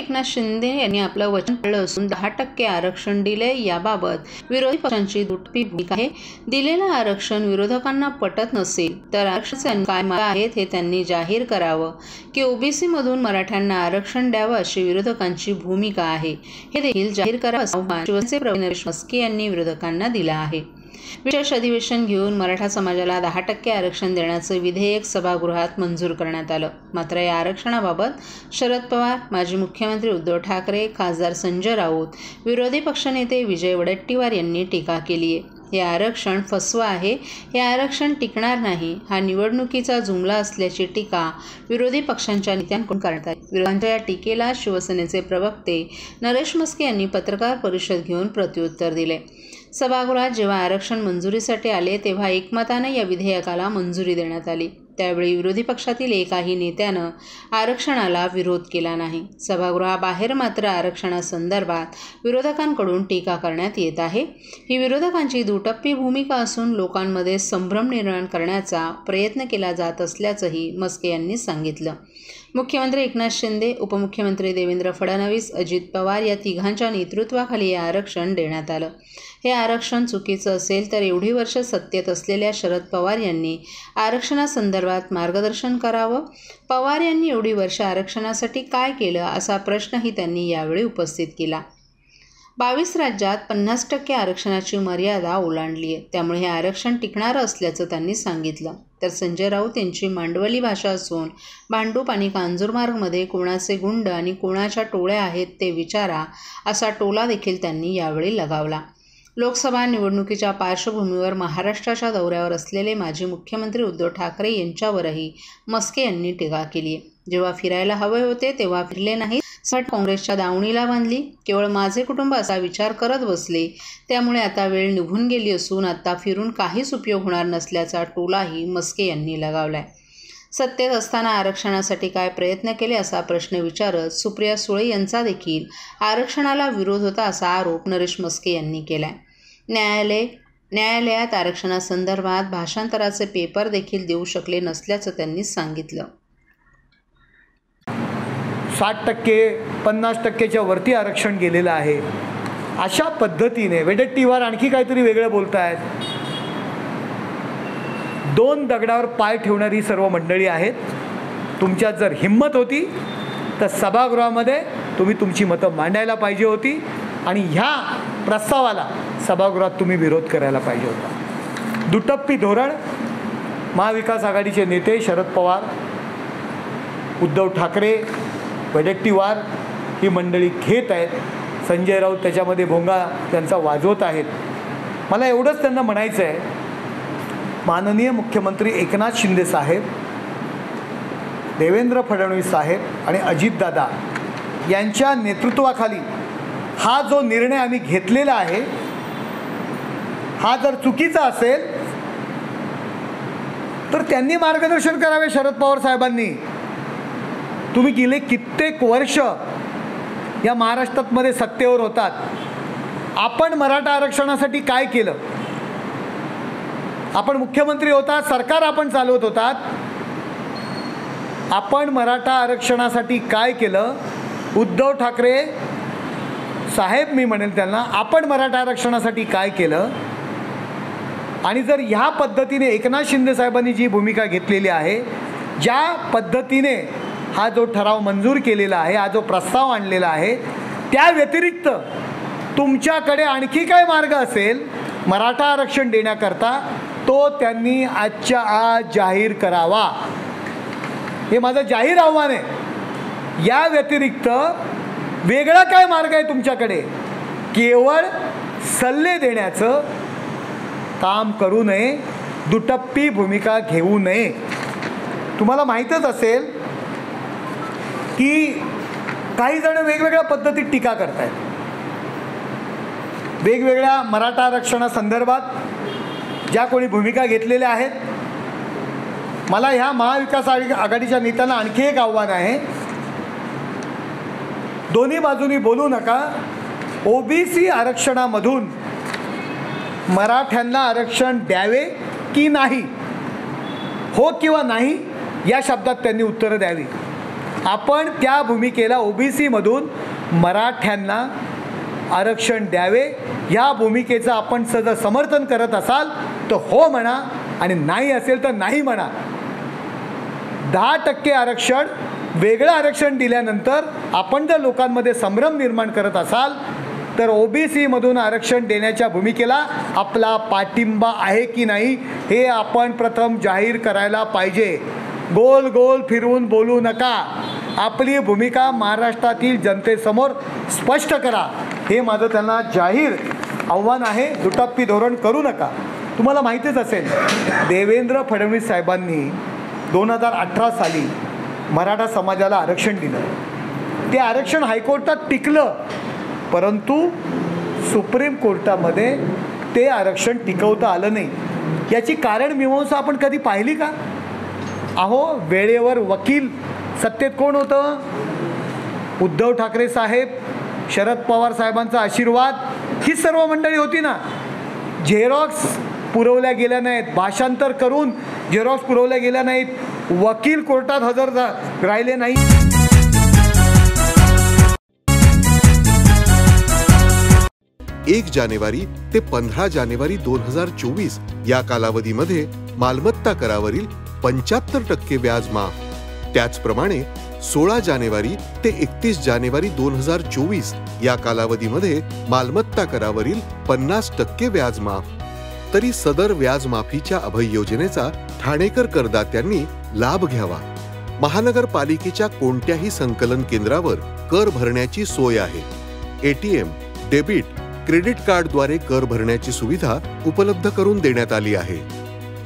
एकनाथ शिंदे यांनी आपलं वचन पाळलं असून 10% आरक्षण दिले याबाबत विरोधी पक्षांची दुटप्पी भूमिका आहे। दिलेलं आरक्षण विरोधकांना पटत नसेल तर आरक्षणाचे काय मार्ग आहेत हे त्यांनी जाहीर करावं की ओबीसी मधून मराठ्यांना आरक्षण द्यावं अशी विरोधकांची भूमिका आहे हे देखील जाहीर करावं असं आव्हान शिवसेनेचे प्रवक्ते नरेश म्हस्के यांनी विरोधकांना दिलं आहे। विशेष अधिवेशन घेऊन मराठा समाजाला 10% आरक्षण देण्याचं विधेयक सभागृहात मंजूर करण्यात आलं। मात्र या आरक्षणाबाबत शरद पवार, माजी मुख्यमंत्री उद्धव ठाकरे, खासदार संजय राऊत, विरोधी पक्षनेते विजय वडेट्टीवार यांनी टीका केली आहे। हे आरक्षण फसवं आहे, हे आरक्षण टिकणार नाही, हा निवडणुकीचा जुमला असल्याची टीका विरोधी पक्षांच्या नेत्यांकडून करण्यात आली। विरोधकांच्या या टीकेला शिवसेनेचे प्रवक्ते नरेश म्हस्के यांनी पत्रकार परिषद घेऊन प्रत्युत्तर दिले। सभागृहात जेव्हा आरक्षण मंजुरीसाठी आले तेव्हा एकमताने या विधेयकाला मंजुरी देण्यात आली। त्यावेळी विरोधी पक्षातील एकाही नेत्यानं आरक्षणाला विरोध केला नाही। सभागृहाबाहेर मात्र आरक्षणासंदर्भात विरोधकांकडून टीका करण्यात येत आहे। ही विरोधकांची दुटप्पी भूमिका असून लोकांमध्ये संभ्रम निर्माण करण्याचा प्रयत्न केला जात असल्याचंही म्हस्के यांनी सांगितलं। मुख्यमंत्री एकनाथ शिंदे, उपमुख्यमंत्री देवेंद्र फडणवीस, अजित पवार या तिघांच्या नेतृत्वाखाली हे आरक्षण देण्यात आलं। हे आरक्षण चुकीचं असेल तर एवढी वर्ष सत्तेत असलेल्या शरद पवार यांनी आरक्षणासंदर्भात मार्गदर्शन करावं। पवार यांनी एवढी वर्ष आरक्षणासाठी काय केलं असा प्रश्नही त्यांनी यावेळी उपस्थित केला। 22 राज्यात 50% आरक्षणाची मर्यादा ओलांडली आहे, त्यामुळे हे आरक्षण टिकणारं असल्याचं त्यांनी सांगितलं। तर संजय राऊत यांची मांडवली भाषा असून भांडूप आणि कांजूरमार्गमध्ये कोणाचे गुंड आणि कोणाच्या टोळ्या आहेत ते विचारा असा टोला देखील त्यांनी यावेळी लगावला। लोकसभा निवडणुकीच्या पार्श्वभूमीवर महाराष्ट्राच्या दौऱ्यावर असलेले माजी मुख्यमंत्री उद्धव ठाकरे यांच्यावरही म्हस्के यांनी टीका केली आहे। जेव्हा फिरायला हवे होते तेव्हा फिरले नाही, काँग्रेसच्या दावणीला बांधली, केवळ माझे कुटुंब असा विचार करत बसले, त्यामुळे आता वेळ निघून गेली असून आता फिरून काहीच उपयोग होणार नसल्याचा टोलाही म्हस्के यांनी लगावलाय। सत्तेत असताना आरक्षणासाठी काय प्रयत्न केले असा प्रश्न विचारत सुप्रिया सुळे यांचा देखील आरक्षणाला विरोध होता असा आरोप नरेश म्हस्के यांनी केलाय। न्यायालयात आरक्षणासंदर्भात भाषांतराचे पेपर देखील देऊ शकले नसल्याचं त्यांनी सांगितलं। 60%, 50%च्या वरती आरक्षण गेलेलं आहे। अशा पद्धतीने वडेट्टीवार आणखी काहीतरी वेगळं बोलतायत। 2 दगडावर पाय ठेवणारी सर्व मंडळी आहेत। तुमच्यात जर हिंमत होती तर सभागृहामध्ये तुम्ही तुमची मतं मांडायला पाहिजे होती आणि ह्या प्रस्तावाला सभागृहात तुम्ही विरोध करायला पाहिजे होता। दुटप्पी धोरण महाविकास आघाडीचे नेते शरद पवार, उद्धव ठाकरे, वडेट्टीवार ही मंडळी घेत आहेत। संजय राऊत त्याच्यामध्ये भोंगा त्यांचा वाजवत आहेत। मला एवढंच त्यांना म्हणायचं आहे, माननीय मुख्यमंत्री एकनाथ शिंदे साहेब, देवेंद्र फडणवीस साहेब आणि अजितदादा यांच्या नेतृत्वाखाली हा जो निर्णय आम्ही घेतलेला आहे हा जर चुकीचा असेल तर त्यांनी मार्गदर्शन करावे। शरद पवार साहेबांनी, तुम्ही गेले कित्येक वर्ष या महाराष्ट्रामध्ये सत्तेवर होतात, आपण मराठा आरक्षणासाठी काय केलं? आपण मुख्यमंत्री होतात, सरकार आपण चालवत होतात, आपण मराठा आरक्षणासाठी काय केलं? उद्धव ठाकरे साहेब, मी म्हणेल त्यांना, आपण मराठा आरक्षणासाठी काय केलं? आणि जर ह्या पद्धतीने एकनाथ शिंदे साहेबांनी जी भूमिका घेतलेली आहे, ज्या पद्धतीने हा जो ठराव मंजूर केलेला आहे, हा जो प्रस्ताव आणलेला आहे, त्या व्यतिरिक्त तुमच्याकडे आणखी काय मार्ग असेल मराठा आरक्षण देण्याकरता तो त्यांनी आजच्या आज जाहीर करावा। हे माझं जाहीर आव्हान आहे। या व्यतिरिक्त वेगळा काय मार्ग आहे तुमच्याकडे? केवळ सल्ले देण्याचं काम करू नये, दुटप्पी भूमिका घेऊ नये। तुम्हाला माहीतच असेल की काही जण वेगवेगळ्या पद्धतीत टीका करत आहेत। वेगवेगळ्या मराठा आरक्षणासंदर्भात ज्या कोणी भूमिका घेतलेल्या आहेत, मला ह्या महाविकास आघाडीच्या नेत्यांना आणखी एक आव्हान आहे, दोन्ही बाजूनी बोलू नका। ओबीसी आरक्षणामधून मराठ्यांना आरक्षण द्यावे की नाही, हो किंवा नाही या शब्दात त्यांनी उत्तरं द्यावी। आपण त्या भूमिकेला OBC-मधून मराठ्यांना आरक्षण द्यावे या भूमिकेचं आपण जर समर्थन करत असाल तर हो म्हणा आणि नाही असेल तर नाही म्हणा. 10% आरक्षण, वेगळं आरक्षण दिल्यानंतर आपण जर लोकांमध्ये संभ्रम निर्माण करत असाल तर OBC-मधून आरक्षण देण्याच्या भूमिकेला आपला पाठिंबा आहे की नाही हे आपण प्रथम जाहीर करायला पाहिजे. गोल गोल फिरवून बोलू नका. आपली भूमिका महाराष्ट्रातील जनतेसमोर स्पष्ट करा. हे माझं त्यांना जाहीर आव्हान आहे. दुटप्पी धोरण करू नका. तुम्हाला माहितीच असेल देवेंद्र फडणवीस साहेबांनी 2018 साली मराठा समाजाला आरक्षण दिलं. ते आरक्षण हायकोर्टात टिकलं, परंतु सुप्रीम कोर्टामध्ये ते आरक्षण टिकवता आलं नाही. याची कारण मीमांसा आपण कधी पाहिली का? अहो, वेळेवर वकील सत्तेत कोण होतं? उद्धव ठाकरे साहेब, शरद पवार साहेबांचा आशीर्वाद, ही सर्व मंडळी होती ना. झेरॉक्स पुरवल्या गेल्या नाहीत, भाषांतर करून झेरॉक्स पुरवल्या गेल्या नाहीत, वकील कोर्टात हजर राहिले नाही. 1 जानेवारी ते 15 जानेवारी 2024 या कालावधीमध्ये मालमत्ता करावरील 75% व्याज माफ. त्याचप्रमाणे 16 जानेवारी ते 31 जानेवारी 2024 या कालावधीमध्ये मालमत्ता करावरील 50% व्याज माफ. तरी सदर व्याज माफीच्या अभय योजनेचा ठाणेकर करदात्यांनी लाभ घ्यावा. महानगरपालिकेच्या कोणत्याही संकलन केंद्रावर कर भरण्याची सोय आहे. ATM, डेबिट, क्रेडिट कार्डद्वारे कर भरण्याची सुविधा उपलब्ध करून देण्यात आली आहे.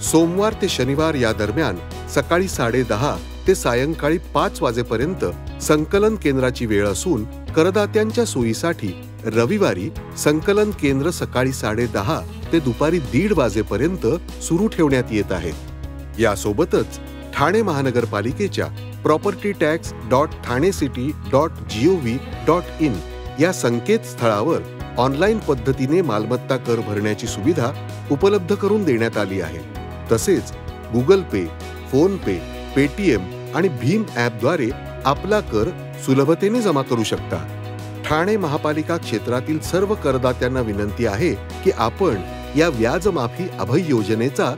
सोमवार ते शनिवार या दरम्यान सकाळी 10:30 ते सायंकाळी 5 वाजेपर्यंत संकलन केंद्राची वेळ असून करदात्यांच्या सोयीसाठी रविवारी संकलन केंद्र सकाळी 10:30 ते दुपारी 1:30 वाजेपर्यंत सुरू ठेवण्यात येत आहे. यासोबतच ठाणे महानगरपालिकेच्या propertytax.thanecity.gov.in या संकेतस्थळावर ऑनलाईन पद्धतीने मालमत्ता कर भरण्याची सुविधा उपलब्ध करून देण्यात आली आहे. तसेच गुगल पे, फोन पे, पेटीएम आणि भीम ॲपद्वारे आपला कर सुलभतेने जमा करू शकता. ठाणे महापालिका क्षेत्रातील सर्व करदात्यांना विनंती आहे की आपण या व्याजमाफी अभय योजनेचा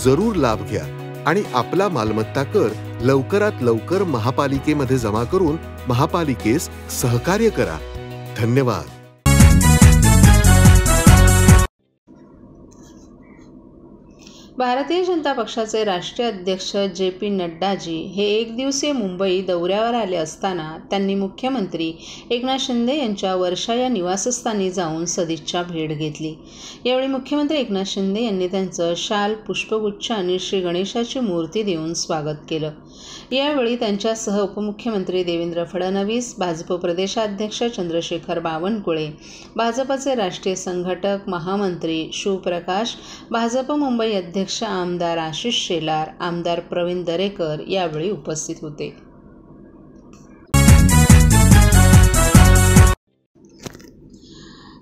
जरूर लाभ घ्या आणि आपला मालमत्ता कर लवकरात लवकर महापालिकेमध्ये जमा करून महापालिकेस सहकार्य करा. धन्यवाद. भारतीय जनता पक्षाचे राष्ट्रीय अध्यक्ष JP नड्डाजी हे 1 दिवसीय मुंबई दौऱ्यावर आले असताना त्यांनी मुख्यमंत्री एकनाथ शिंदे यांच्या वर्षा या निवासस्थानी जाऊन सदिच्छा भेट घेतली. यावेळी मुख्यमंत्री एकनाथ शिंदे यांनी त्यांचं शाल, पुष्पगुच्छ आणि श्री गणेशाची मूर्ती देऊन स्वागत केलं. यावेळी त्यांच्यासह उपमुख्यमंत्री देवेंद्र फडणवीस, भाजप प्रदेशाध्यक्ष चंद्रशेखर बावनकुळे, भाजपचे राष्ट्रीय संघटक महामंत्री शिवप्रकाश, भाजप मुंबई अध्यक्ष आमदार आशिष शेलार, आमदार प्रवीण दरेकर यावेळी उपस्थित होते.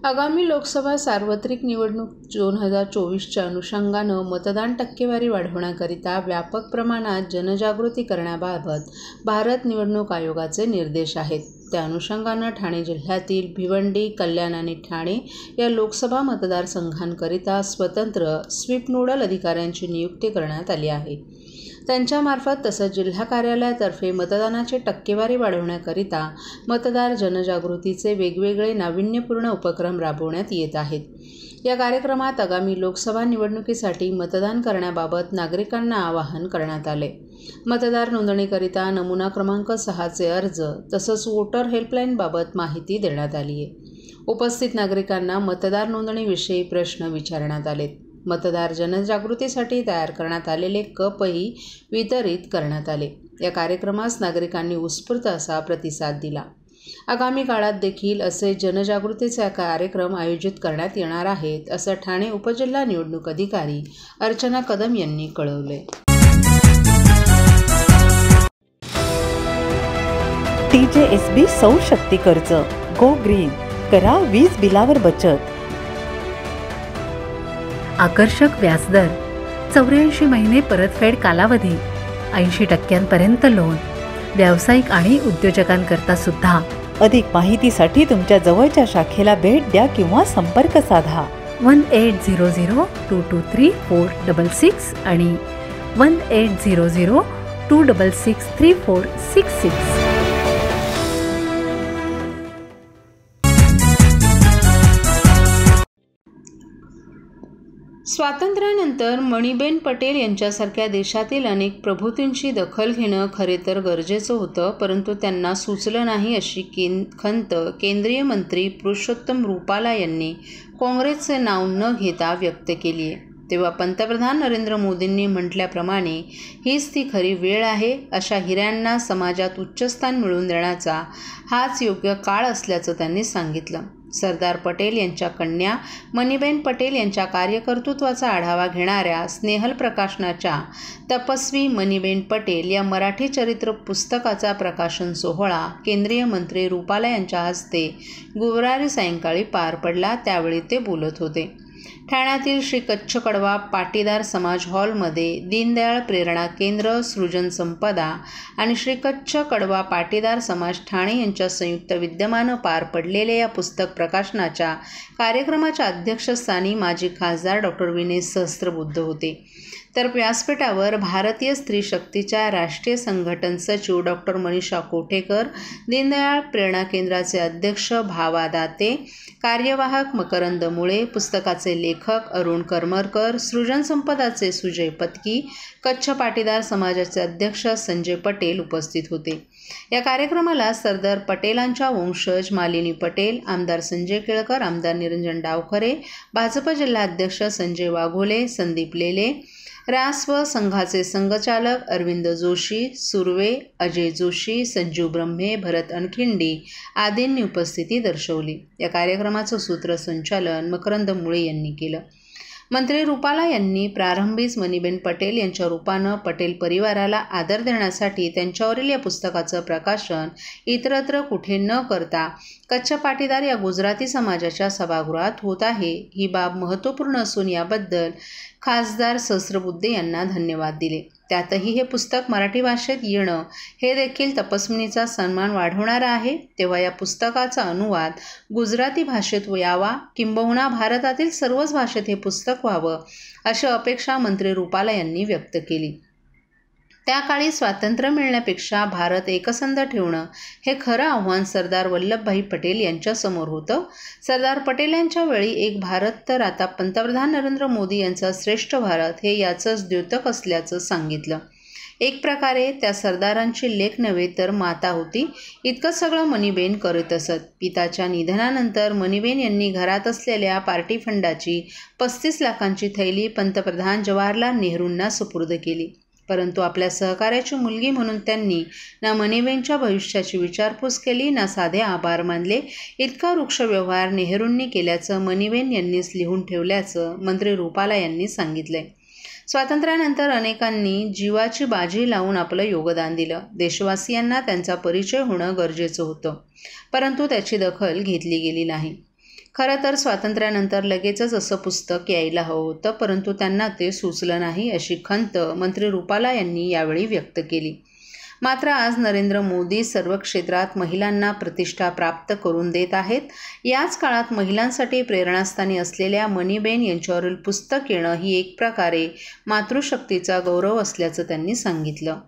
आगामी लोकसभा सार्वत्रिक निवडणूक 2024च्या अनुषंगानं मतदान टक्केवारी वाढवण्याकरिता व्यापक प्रमाणात जनजागृती करण्याबाबत भारत निवडणूक आयोगाचे निर्देश आहेत. त्या अनुषंगानं ठाणे जिल्ह्यातील भिवंडी, कल्याण आणि ठाणे या लोकसभा मतदारसंघांकरिता स्वतंत्र स्वीप नोडल अधिकाऱ्यांची नियुक्ती करण्यात आली आहे. त्यांच्यामार्फत तसंच जिल्हा कार्यालयातर्फे मतदानाची टक्केवारी वाढवण्याकरिता मतदार जनजागृतीचे वेगवेगळे नाविन्यपूर्ण उपक्रम राबवण्यात येत आहेत. या कार्यक्रमात आगामी लोकसभा निवडणुकीसाठी मतदान करण्याबाबत नागरिकांना आवाहन करण्यात आले. मतदार नोंदणीकरिता नमुना क्रमांक 6चे अर्ज तसंच वोटर हेल्पलाईनबाबत माहिती देण्यात आली आहे. उपस्थित नागरिकांना मतदार नोंदणीविषयी प्रश्न विचारण्यात आलेत. मतदार जनजागृतीसाठी तयार करण्यात आलेले कपही वितरित करण्यात आले. या कार्यक्रमास नागरिकांनी उत्स्फूर्त असा प्रतिसाद दिला. आगामी काळात देखील असे जनजागृतीचे कार्यक्रम आयोजित करण्यात येणार आहेत, असं ठाणे उपजिल्हा निवडणूक अधिकारी अर्चना कदम यांनी कळवले. TJSB सौर शक्ती कर्ज, गो ग्रीन, करा वीज बिलावर बचत. आकर्षक व्याजदर, 84 महिने परतफेड कालावधी, 80% लोन, व्यावसायिक आणि उद्योजकांकरता सुद्धा. अधिक माहितीसाठी तुमच्या जवळच्या शाखेला भेट द्या किंवा संपर्क साधा. 1800-223-466 आणि 1800-266-3466. स्वातंत्र्यानंतर मणीबेन पटेल यांच्यासारख्या देशातील अनेक प्रभूतींची दखल घेणं खरे तर गरजेचं होतं, परंतु त्यांना सुचलं नाही अशी खंत केंद्रीय मंत्री पुरुषोत्तम रुपाला यांनी काँग्रेसचे नाव न घेता व्यक्त केली आहे. तेव्हा पंतप्रधान नरेंद्र मोदींनी म्हटल्याप्रमाणे हीच ती खरी वेळ आहे. अशा हिऱ्यांना समाजात उच्चस्थान मिळवून देण्याचा हाच योग्य काळ असल्याचं त्यांनी सांगितलं. सरदार पटेल यांच्या कन्या मणीबेन पटेल यांच्या कार्यकर्तृत्वाचा आढावा घेणाऱ्या स्नेहल प्रकाशनाच्या तपस्वी मणीबेन पटेल या मराठी चरित्र पुस्तकाचा प्रकाशन सोहळा केंद्रीय मंत्री रुपाला यांच्या हस्ते गुरुवारी सायंकाळी पार पडला. त्यावेळी ते बोलत होते. ठाण्यातील श्री कच्छ कड़वा पाटीदार समाज हॉलमध्ये दीनदयाळ प्रेरणा केंद्र, सृजन संपदा आणि श्री कच्छ कड़वा पाटीदार समाज ठाणे यांच्या संयुक्त विद्यमानं पार पडलेल्या या पुस्तक प्रकाशनाच्या कार्यक्रमाच्या अध्यक्षस्थानी माजी खासदार डॉक्टर विनय सहस्त्रबुद्धे होते. तर व्यासपीठावर भारतीय स्त्री शक्तीच्या राष्ट्रीय संघटन सचिव डॉक्टर मनीषा कोठेकर, दीनदयाळ प्रेरणा केंद्राचे अध्यक्ष भावा दाते, कार्यवाहक मकरंद मुळे, पुस्तकाचे लेखक अरुण करमरकर, सृजन संपदाचे सुजय पत्की, कच्छ पाटीदार समाजाचे अध्यक्ष संजय पटेल उपस्थित होते. या कार्यक्रमाला सरदार पटेलांच्या वंशज मालिनी पटेल, आमदार संजय केळकर, आमदार निरंजन डावखरे, भाजप जिल्हाध्यक्ष संजय वाघोले, संदीप लेले, रासव संघाचे संघचालक अरविंद जोशी, सुर्वे, अजय जोशी, संजीव ब्रह्मे, भरत अनखिंडी आदींनी उपस्थिती दर्शवली. या कार्यक्रमाचं सूत्रसंचालन मकरंद मुळे यांनी केलं. मंत्री रुपाला यांनी प्रारंभीच मणीबेन पटेल यांच्या रूपानं पटेल परिवाराला आदर देण्यासाठी त्यांच्यावरील या पुस्तकाचं प्रकाशन इतरत्र कुठे न करता कच्छ पाटीदार या गुजराती समाजाच्या सभागृहात होत आहे. ही बाब महत्त्वपूर्ण असून याबद्दल खासदार सहस्त्रबुद्धे यांना धन्यवाद दिले. त्यातही हे पुस्तक मराठी भाषेत येणं हे देखील तपस्विनीचा सन्मान वाढवणारं आहे. तेव्हा या पुस्तकाचा अनुवाद गुजराती भाषेत यावा, किंबहुना भारतातील सर्वच भाषेत हे पुस्तक व्हावं अशी अपेक्षा मंत्री रुपाला यांनी व्यक्त केली. त्या काळी स्वातंत्र्य मिळण्यापेक्षा भारत एकसंध ठेवणं हे खरं आव्हान सरदार वल्लभभाई पटेल यांच्यासमोर होतं. सरदार पटेल यांच्या वेळी एक भारत तर आता पंतप्रधान नरेंद्र मोदी यांचा श्रेष्ठ भारत हे याचंच द्योतक असल्याचं सांगितलं. एक प्रकारे त्या सरदारांची लेक नव्हे तर माता होती. इतकं सगळं मणीबेन करत असत. पिताच्या निधनानंतर मणीबेन यांनी घरात असलेल्या पार्टी फंडाची 35 लाखांची थैली पंतप्रधान जवाहरलाल नेहरूंना सुपूर्द केली. परंतु आपल्या सहकार्याची मुलगी म्हणून त्यांनी ना मणीबेनच्या भविष्याची विचारपूस केली ना साधे आभार मानले. इतका वृक्ष व्यवहार नेहरूंनी केल्याचं मणीबेन यांनीच लिहून ठेवल्याचं मंत्री रुपाला यांनी सांगितलंय. स्वातंत्र्यानंतर अनेकांनी जीवाची बाजी लावून आपलं योगदान दिलं. देशवासियांना त्यांचा परिचय होणं गरजेचं होतं, परंतु त्याची दखल घेतली गेली नाही. खरं तर स्वातंत्र्यानंतर लगेचच असं पुस्तक यायला हवं होतं, परंतु त्यांना ते सुचलं नाही अशी खंत मंत्री रुपाला यांनी यावेळी व्यक्त केली. मात्र आज नरेंद्र मोदी सर्व क्षेत्रात महिलांना प्रतिष्ठा प्राप्त करून देत आहेत. याच काळात महिलांसाठी प्रेरणास्थानी असलेल्या मणीबेन यांच्यावरील पुस्तक येणं ही एक प्रकारे मातृशक्तीचा गौरव असल्याचं त्यांनी सांगितलं.